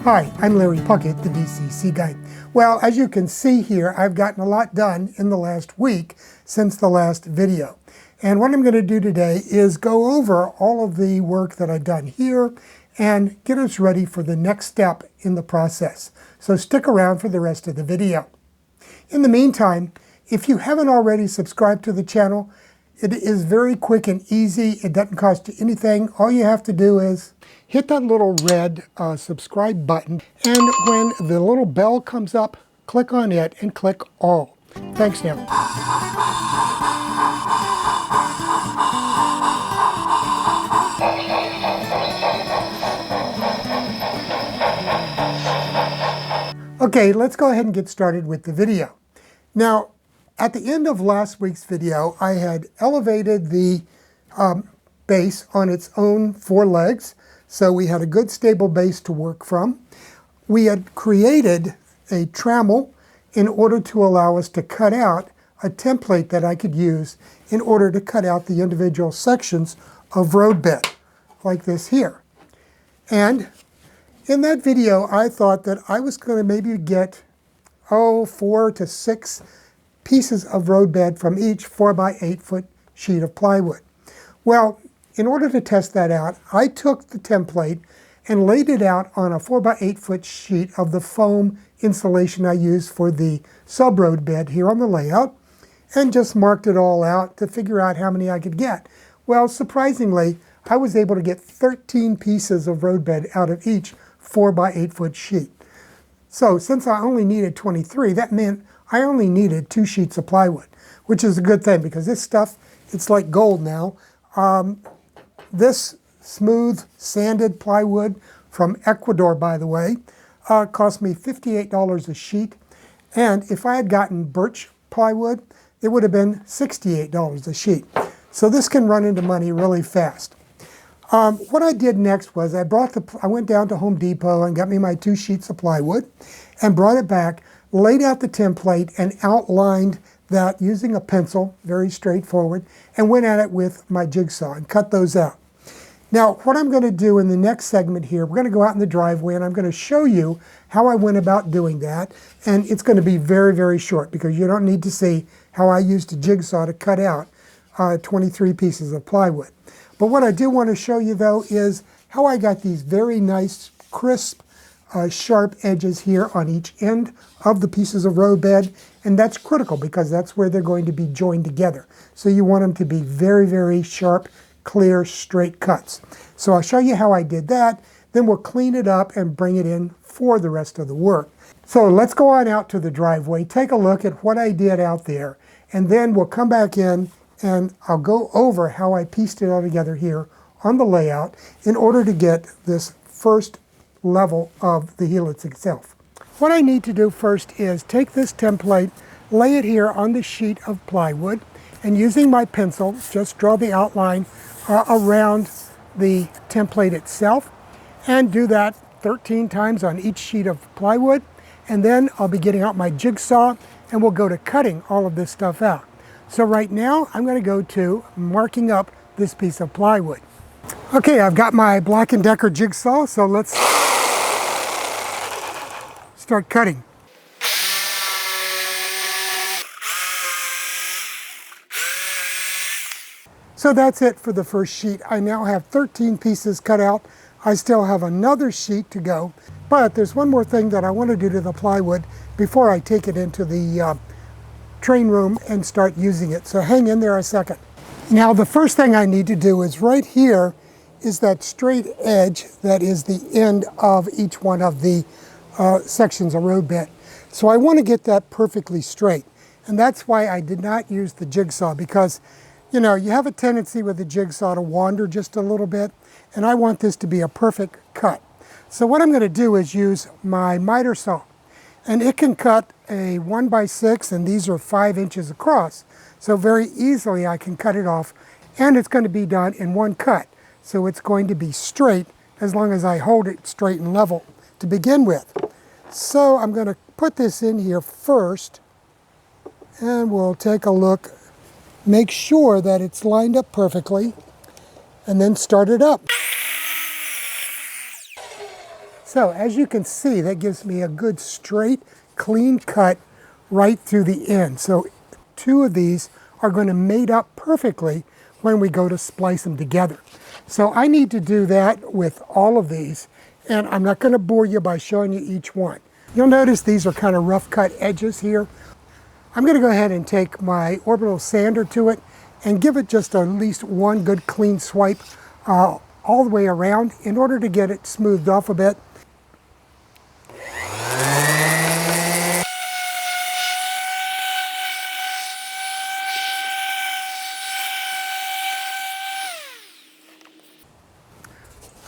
Hi, I'm Larry Puckett, the DCC guy. Well, as you can see here, I've gotten a lot done in the last week since the last video. And what I'm going to do today is go over all of the work that I've done here and get us ready for the next step in the process. So stick around for the rest of the video. In the meantime, if you haven't already subscribed to the channel, it is very quick and easy. It doesn't cost you anything. All you have to do is hit that little red subscribe button, and when the little bell comes up, click on it and click all. Thanks now. Okay, let's go ahead and get started with the video. Now, at the end of last week's video, I had elevated the base on its own 4 legs. So we had a good stable base to work from. We had created a trammel in order to allow us to cut out a template that I could use in order to cut out the individual sections of roadbed, like this here. And in that video, I thought that I was going to maybe get 4 to 6 pieces of roadbed from each 4x8 foot sheet of plywood. Well, in order to test that out, I took the template and laid it out on a 4x8 foot sheet of the foam insulation I used for the sub-road bed here on the layout, and just marked it all out to figure out how many I could get. Well, surprisingly, I was able to get 13 pieces of roadbed out of each 4x8 foot sheet. So since I only needed 23, that meant I only needed 2 sheets of plywood, which is a good thing because this stuff, it's like gold now. This smooth sanded plywood from Ecuador, by the way, cost me $58 a sheet. And if I had gotten birch plywood, it would have been $68 a sheet. So this can run into money really fast. What I did next was I went down to Home Depot and got me my 2 sheets of plywood and brought it back, laid out the template and outlined that using a pencil, very straightforward, and went at it with my jigsaw and cut those out. Now, what I'm going to do in the next segment here, we're going to go out in the driveway and I'm going to show you how I went about doing that. And it's going to be very, very short because you don't need to see how I used a jigsaw to cut out 23 pieces of plywood. But what I do want to show you, though, is how I got these very nice, crisp, sharp edges here on each end of the pieces of roadbed. And that's critical because that's where they're going to be joined together. So you want them to be very, very sharp, clear, straight cuts. So I'll show you how I did that. Then we'll clean it up and bring it in for the rest of the work. So let's go on out to the driveway, take a look at what I did out there, and then we'll come back in and I'll go over how I pieced it all together here on the layout in order to get this first level of the Helix itself. What I need to do first is take this template, lay it here on the sheet of plywood, and using my pencil, just draw the outline around the template itself, and do that 13 times on each sheet of plywood. And then I'll be getting out my jigsaw and we'll go to cutting all of this stuff out. So right now I'm going to go to marking up this piece of plywood. Okay, I've got my Black & Decker jigsaw, so let's start cutting. So that's it for the first sheet. I now have 13 pieces cut out. I still have another sheet to go, but there's one more thing that I want to do to the plywood before I take it into the train room and start using it. So hang in there a second. Now the first thing I need to do is right here is that straight edge that is the end of each one of the sections of roadbed. So I want to get that perfectly straight. And that's why I did not use the jigsaw, because you know, you have a tendency with the jigsaw to wander just a little bit, and I want this to be a perfect cut. So what I'm going to do is use my miter saw, and it can cut a 1x6, and these are 5 inches across. So very easily I can cut it off, and it's going to be done in one cut. So it's going to be straight as long as I hold it straight and level to begin with. So I'm going to put this in here first, and we'll take a look. Make sure that it's lined up perfectly, and then start it up. So as you can see, that gives me a good straight, clean cut right through the end. So two of these are going to mate up perfectly when we go to splice them together. So I need to do that with all of these, and I'm not going to bore you by showing you each one. You'll notice these are kind of rough cut edges here. I'm going to go ahead and take my orbital sander to it and give it just at least one good clean swipe all the way around in order to get it smoothed off a bit.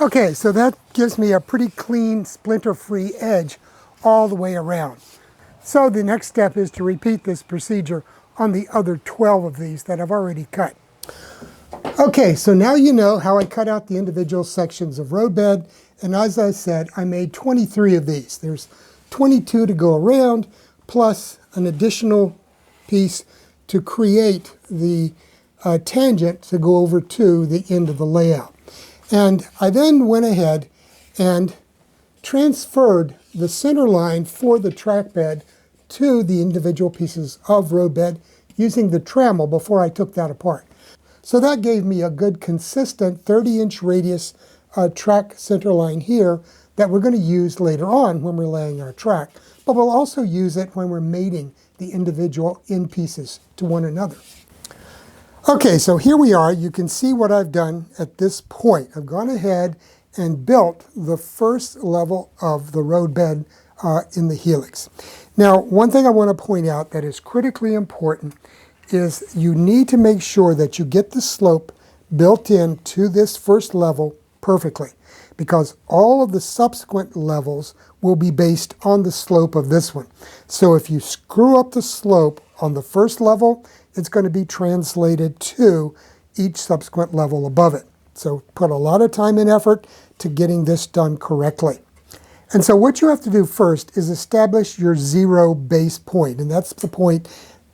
Okay, so that gives me a pretty clean, splinter-free edge all the way around. So the next step is to repeat this procedure on the other 12 of these that I've already cut. Okay, so now you know how I cut out the individual sections of roadbed, and as I said, I made 23 of these. There's 22 to go around, plus an additional piece to create the tangent to go over to the end of the layout. And I then went ahead and transferred the center line for the track bed to the individual pieces of roadbed using the trammel before I took that apart. So that gave me a good consistent 30-inch radius track center line here that we're going to use later on when we're laying our track, but we'll also use it when we're mating the individual end pieces to one another. Okay, so here we are. You can see what I've done at this point. I've gone ahead and built the first level of the roadbed in the Helix. Now, one thing I want to point out that is critically important is you need to make sure that you get the slope built into this first level perfectly, because all of the subsequent levels will be based on the slope of this one. So if you screw up the slope on the first level, it's going to be translated to each subsequent level above it. So put a lot of time and effort to getting this done correctly. And so what you have to do first is establish your zero base point, and that's the point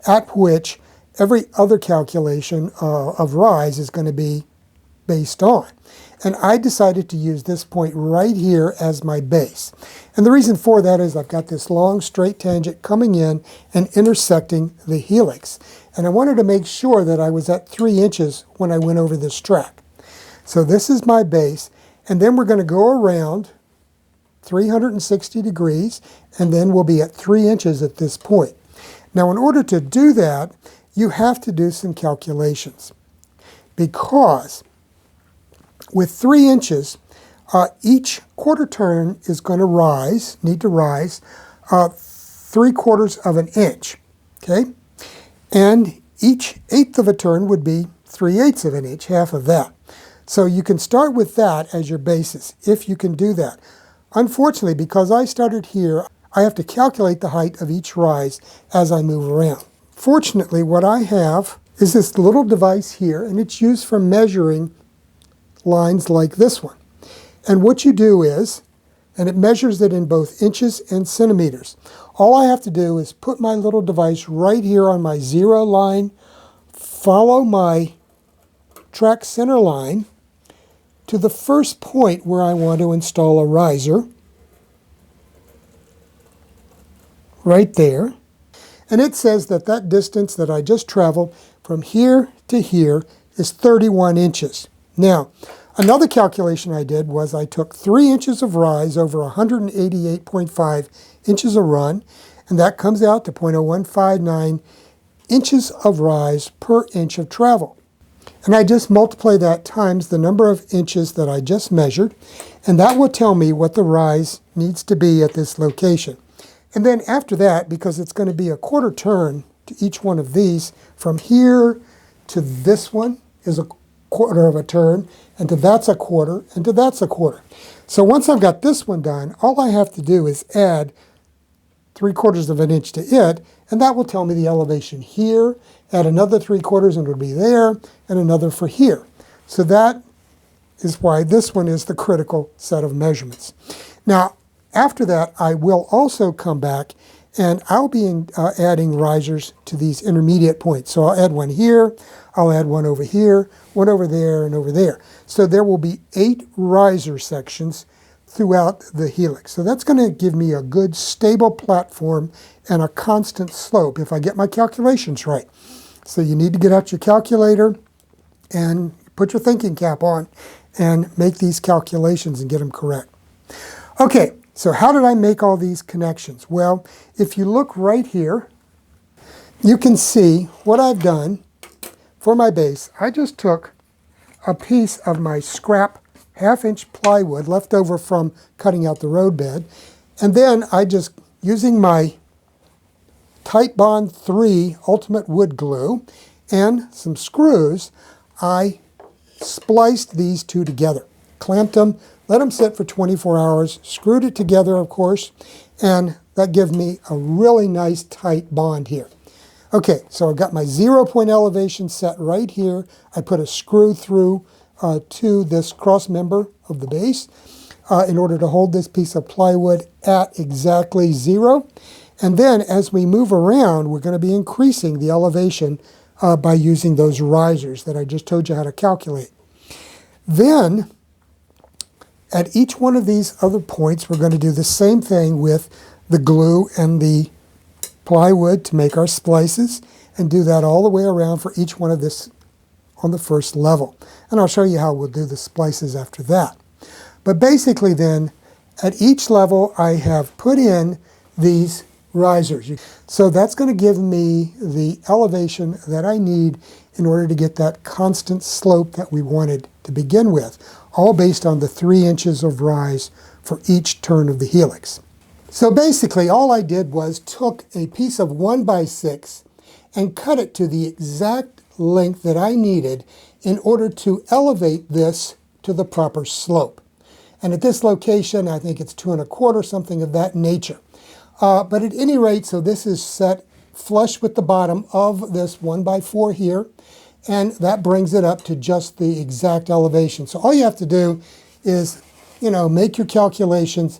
at which every other calculation of rise is going to be based on. And I decided to use this point right here as my base. And the reason for that is I've got this long straight tangent coming in and intersecting the helix. And I wanted to make sure that I was at 3 inches when I went over this track. So this is my base, and then we're going to go around 360 degrees, and then we'll be at 3 inches at this point. Now, in order to do that, you have to do some calculations, because with 3 inches, each quarter turn is going to need to rise 3/4 of an inch, okay? And each eighth of a turn would be 3/8 of an inch, half of that. So you can start with that as your basis, if you can do that. Unfortunately, because I started here, I have to calculate the height of each rise as I move around. Fortunately, what I have is this little device here, and it's used for measuring lines like this one. And what you do is, and it measures it in both inches and centimeters. All I have to do is put my little device right here on my zero line, follow my track center line to the first point where I want to install a riser, right there. And it says that that distance that I just traveled from here to here is 31 inches. Now, another calculation I did was I took 3 inches of rise over 188.5 inches of run, and that comes out to 0.0159 inches of rise per inch of travel. And I just multiply that times the number of inches that I just measured, and that will tell me what the rise needs to be at this location. And then after that, because it's going to be a quarter turn to each one of these, from here to this one is a quarter of a turn, and to that's a quarter, and to that's a quarter. So once I've got this one done, all I have to do is add 3/4 of an inch to it, and that will tell me the elevation here, add another 3/4 and it'll be there, and another for here. So that is why this one is the critical set of measurements. Now, after that, I will also come back and I'll be adding risers to these intermediate points. So I'll add one here, I'll add one over here, one over there, and over there. So there will be 8 riser sections throughout the helix. So that's going to give me a good stable platform and a constant slope if I get my calculations right. So you need to get out your calculator and put your thinking cap on and make these calculations and get them correct. Okay, so how did I make all these connections? Well, if you look right here, you can see what I've done for my base. I just took a piece of my scrap 1/2-inch plywood left over from cutting out the roadbed, and then I just, using my Titebond 3 Ultimate Wood Glue and some screws, I spliced these two together, clamped them, let them sit for 24 hours, screwed it together, of course, and that gives me a really nice tight bond here. Okay, so I've got my 0-point elevation set right here. I put a screw through to this cross member of the base in order to hold this piece of plywood at exactly 0. And then as we move around, we're going to be increasing the elevation by using those risers that I just told you how to calculate. Then, at each one of these other points, we're going to do the same thing with the glue and the plywood to make our splices, and do that all the way around for each one of this on the first level. And I'll show you how we'll do the splices after that. But basically then, at each level, I have put in these risers. So that's going to give me the elevation that I need in order to get that constant slope that we wanted to begin with, all based on the 3 inches of rise for each turn of the helix. So basically all I did was took a piece of 1x6 and cut it to the exact length that I needed in order to elevate this to the proper slope. And at this location, I think it's 2 1/4, something of that nature. But at any rate, so this is set flush with the bottom of this 1x4 here, and that brings it up to just the exact elevation. So all you have to do is, make your calculations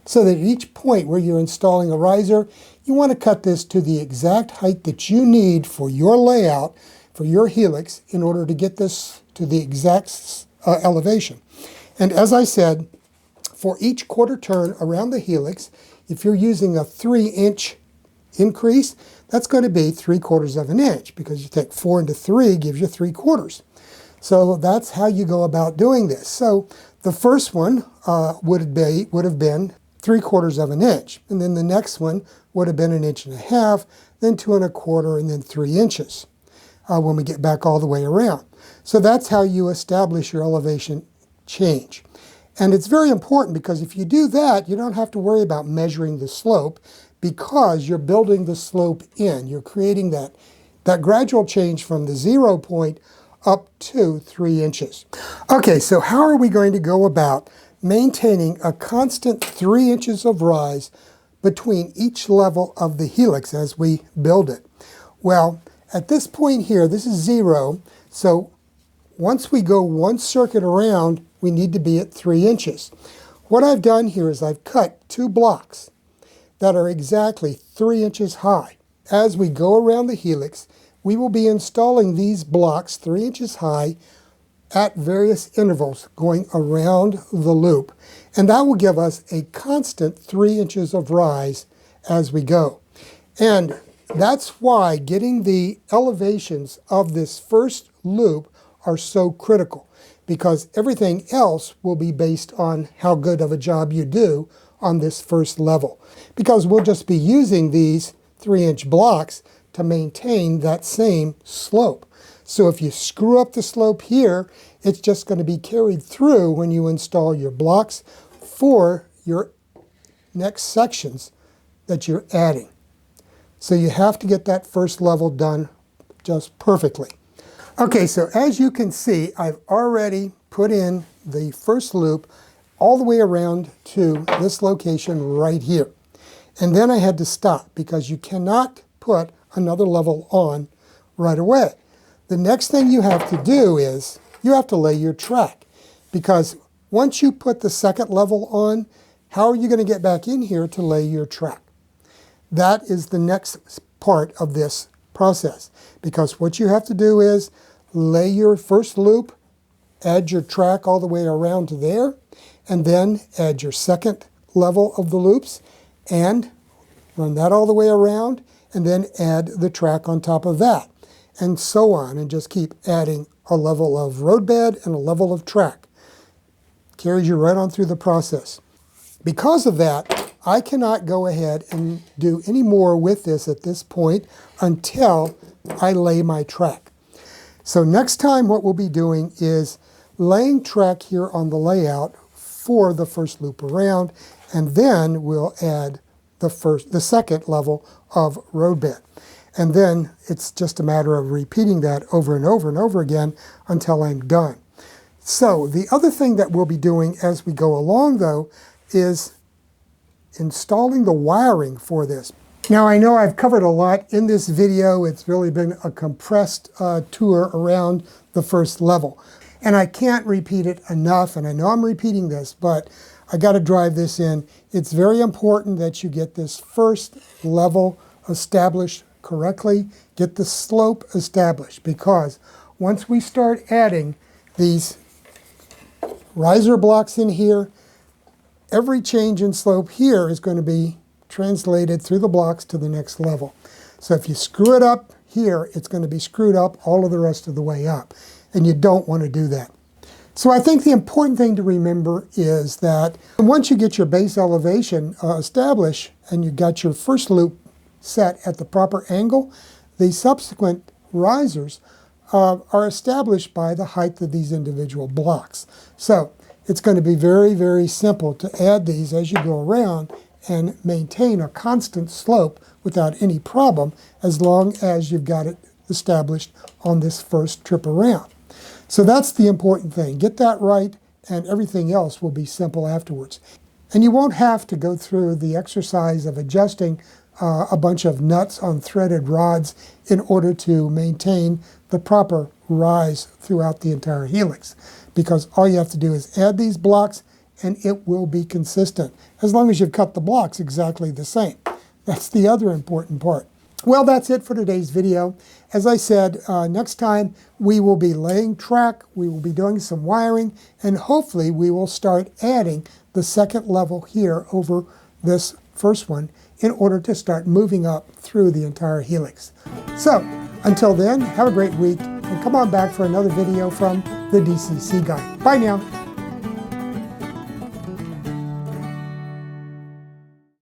so that at each point where you're installing a riser, you want to cut this to the exact height that you need for your layout, for your helix, in order to get this to the exact elevation. And as I said, for each quarter turn around the helix, if you're using a 3-inch increase, that's going to be 3/4 of an inch, because you take 4 into 3 gives you 3/4. So that's how you go about doing this. So the first one would have been 3/4 of an inch, and then the next one would have been 1.5 inches, then 2 1/4, and then 3 inches when we get back all the way around. So that's how you establish your elevation change. And it's very important, because if you do that, you don't have to worry about measuring the slope, because you're building the slope in. You're creating that gradual change from the 0 point up to 3 inches. Okay, so how are we going to go about maintaining a constant 3 inches of rise between each level of the helix as we build it? Well, at this point here, this is 0, so once we go one circuit around, we need to be at 3 inches. What I've done here is I've cut 2 blocks that are exactly 3 inches high. As we go around the helix, we will be installing these blocks 3 inches high at various intervals going around the loop. And that will give us a constant 3 inches of rise as we go. And that's why getting the elevations of this first loop are so critical, because everything else will be based on how good of a job you do on this first level. Because we'll just be using these 3-inch blocks to maintain that same slope. So if you screw up the slope here, it's just going to be carried through when you install your blocks for your next sections that you're adding. So you have to get that first level done just perfectly. Okay, so as you can see, I've already put in the first loop all the way around to this location right here. And then I had to stop, because you cannot put another level on right away. The next thing you have to do is you have to lay your track, because once you put the second level on, how are you going to get back in here to lay your track? That is the next part of this process, because what you have to do is lay your first loop, add your track all the way around to there, and then add your second level of the loops and run that all the way around, and then add the track on top of that, and so on, and just keep adding a level of roadbed and a level of track. Carries you right on through the process. Because of that, I cannot go ahead and do any more with this at this point until I lay my track. So next time what we'll be doing is laying track here on the layout for the first loop around, and then we'll add the second level of roadbed. And then it's just a matter of repeating that over and over and over again until I'm done. So the other thing that we'll be doing as we go along, though, is installing the wiring for this. Now, I know I've covered a lot in this video. It's really been a compressed tour around the first level. And I can't repeat it enough, and I know I'm repeating this, but I got to drive this in. It's very important that you get this first level established correctly, get the slope established, because once we start adding these riser blocks in here, every change in slope here is going to be translated through the blocks to the next level. So if you screw it up here, it's going to be screwed up all of the rest of the way up, and you don't want to do that. So I think the important thing to remember is that once you get your base elevation established and you got your first loop set at the proper angle, the subsequent risers are established by the height of these individual blocks. So it's going to be very, very simple to add these as you go around and maintain a constant slope without any problem, as long as you've got it established on this first trip around. So that's the important thing. Get that right, and everything else will be simple afterwards. And you won't have to go through the exercise of adjusting a bunch of nuts on threaded rods in order to maintain the proper rise throughout the entire helix, because all you have to do is add these blocks and it will be consistent, as long as you've cut the blocks exactly the same. That's the other important part. Well, that's it for today's video. As I said, next time we will be laying track, we will be doing some wiring, and hopefully we will start adding the second level here over this first one in order to start moving up through the entire helix. So, until then, have a great week, and come on back for another video from the DCC Guy. Bye now.